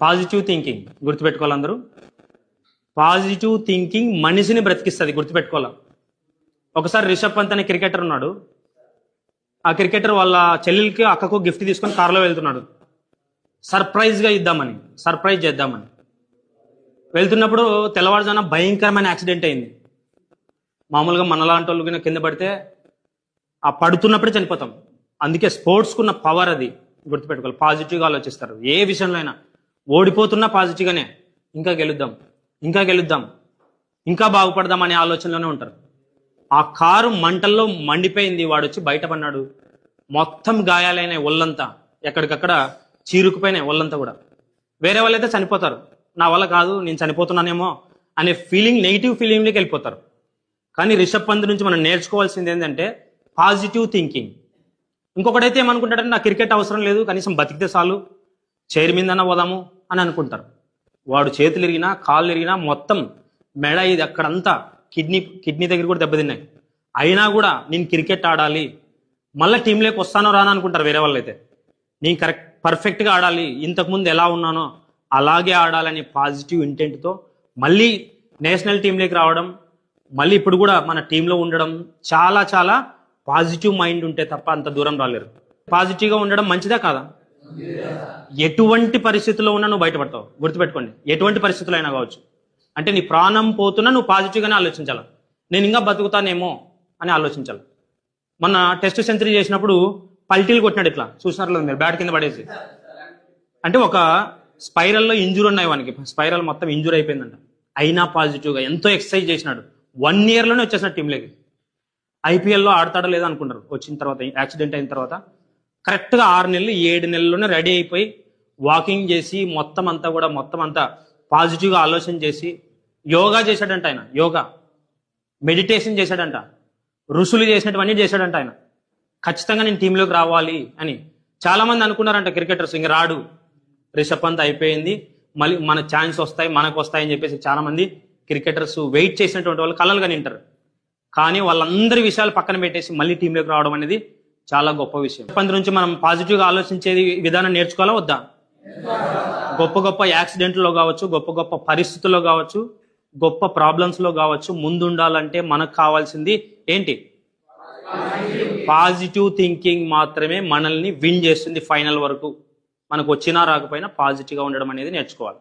Positive thinking గుర్తుపెట్టుకోవాలి అందరూ. Positive thinking మనిషిని బ్రతికిస్తుంది, గుర్తుపెట్టుకోవాలి. ఒకసారి రిషబ్ పంత్ అనే క్రికెటర్ ఉన్నాడు. ఆ క్రికెటర్ వాళ్ళ చెల్లెలకి అక్కకు గిఫ్ట్ తీసుకొని కారులో వెళ్తున్నాడు, సర్ప్రైజ్ చేద్దామని. వెళ్తున్నప్పుడు తెల్లవారుజామున భయంకరమైన యాక్సిడెంట్ అయింది. మామూలుగా మనలాంటి వాళ్ళు కింద పడితే ఆ పడుతున్నప్పుడే చనిపోతాం. అందుకే స్పోర్ట్స్కున్న పవర్ అది గుర్తుపెట్టుకోవాలి. పాజిటివ్గా ఆలోచిస్తారు ఏ విషయంలో అయినా. ఓడిపోతున్నా పాజిటివ్గానే, ఇంకా గెలుద్దాం, ఇంకా బాగుపడదాం అనే ఆలోచనలోనే ఉంటారు. ఆ కారు మంటల్లో మండిపోయింది, వాడు వచ్చి బయటపడినాడు. మొత్తం గాయాలైన ఒళ్ళంతా, ఎక్కడికక్కడ చీరుకుపోయినాయి ఒళ్ళంతా కూడా. వేరే వాళ్ళైతే చనిపోతారు, నా వల్ల కాదు నేను చనిపోతున్నానేమో అనే ఫీలింగ్, నెగిటివ్ ఫీలింగ్లోకి వెళ్ళిపోతారు. కానీ రిషబ్ పంత్ నుంచి మనం నేర్చుకోవాల్సింది ఏంటంటే పాజిటివ్ థింకింగ్. ఇంకొకటైతే ఏమనుకుంటాడంటే నా క్రికెట్ అవసరం లేదు, కనీసం బతికితే చాలు, చైర్ మీదన్నా పోదాము అని అనుకుంటారు. వాడు చేతులు ఇరిగినా కాళ్ళు ఇరిగినా మొత్తం మెడ ఇది అక్కడంతా కిడ్నీ దగ్గర కూడా దెబ్బతిన్నాయి. అయినా కూడా నేను క్రికెట్ ఆడాలి, మళ్ళీ టీంలోకి వస్తానో రాను అనుకుంటారు వేరే వాళ్ళు అయితే. నేను పర్ఫెక్ట్గా ఆడాలి, ఇంతకుముందు ఎలా ఉన్నానో అలాగే ఆడాలని పాజిటివ్ ఇంటెంట్తో మళ్ళీ నేషనల్ టీంలోకి రావడం, మళ్ళీ ఇప్పుడు కూడా మన టీంలో ఉండడం, చాలా చాలా పాజిటివ్ మైండ్ ఉంటే తప్ప అంత దూరం రాలేరు. పాజిటివ్గా ఉండడం మంచిదా కాదా? ఎటువంటి పరిస్థితుల్లో ఉన్నా నువ్వు బయటపడతావు, గుర్తుపెట్టుకోండి. ఎటువంటి పరిస్థితుల్లో అయినా కావచ్చు. అంటే నీ ప్రాణం పోతున్నా నువ్వు పాజిటివ్గానే ఆలోచించాలి. నేను ఇంకా బతుకుతానేమో అని ఆలోచించాలి. మొన్న టెస్ట్ సెంచరీ చేసినప్పుడు పల్టీలు కొట్టినాడు, ఇట్లా చూసినారు మీరు, బ్యాట్ కింద పడేసి. అంటే ఒక స్పైరల్లో ఇంజూరీ ఉన్నాయి వానికి, స్పైరల్ మొత్తం ఇంజూరీ అయిపోయిందంట. అయినా పాజిటివ్గా ఎంతో ఎక్సర్సైజ్ చేసినాడు. 1 yearలోనే వచ్చేసిన టీంలోకి. ఐపీఎల్లో ఆడతాడో లేదో అనుకుంటారు. వచ్చిన తర్వాత, యాక్సిడెంట్ అయిన తర్వాత కరెక్ట్గా 6 నెలలు 7 నెలల్లోనే రెడీ అయిపోయి వాకింగ్ చేసి మొత్తం అంతా పాజిటివ్గా ఆలోచన చేసి యోగా చేశాడంట ఆయన. యోగా, మెడిటేషన్ చేశాడంట, ఋషులు చేసినటువన్నీ చేశాడంట ఆయన. ఖచ్చితంగా నేను టీంలోకి రావాలి అని. చాలా మంది అనుకున్నారంట క్రికెటర్స్ ఇంక రాడు, రిషబ్ పంత్ అయిపోయింది, మళ్ళీ మన ఛాన్స్ వస్తాయి, మనకు వస్తాయని చెప్పేసి చాలా మంది క్రికెటర్స్ వెయిట్ చేసినటువంటి వాళ్ళు కలలు కానీ వింటారు. కానీ వాళ్ళందరి విషయాలు పక్కన పెట్టేసి మళ్ళీ టీంలోకి రావడం అనేది చాలా గొప్ప విషయం. పంత్ నుంచి మనం పాజిటివ్గా ఆలోచించేది విధానం నేర్చుకోవాలా వద్దా? గొప్ప యాక్సిడెంట్లో కావచ్చు, గొప్ప పరిస్థితుల్లో కావచ్చు, గొప్ప ప్రాబ్లమ్స్లో కావచ్చు, ముందుండాలంటే మనకు కావాల్సింది ఏంటి? పాజిటివ్ థింకింగ్ మాత్రమే మనల్ని విన్ చేస్తుంది ఫైనల్ వరకు. మనకు వచ్చినా రాకపోయినా పాజిటివ్గా ఉండడం అనేది నేర్చుకోవాలి.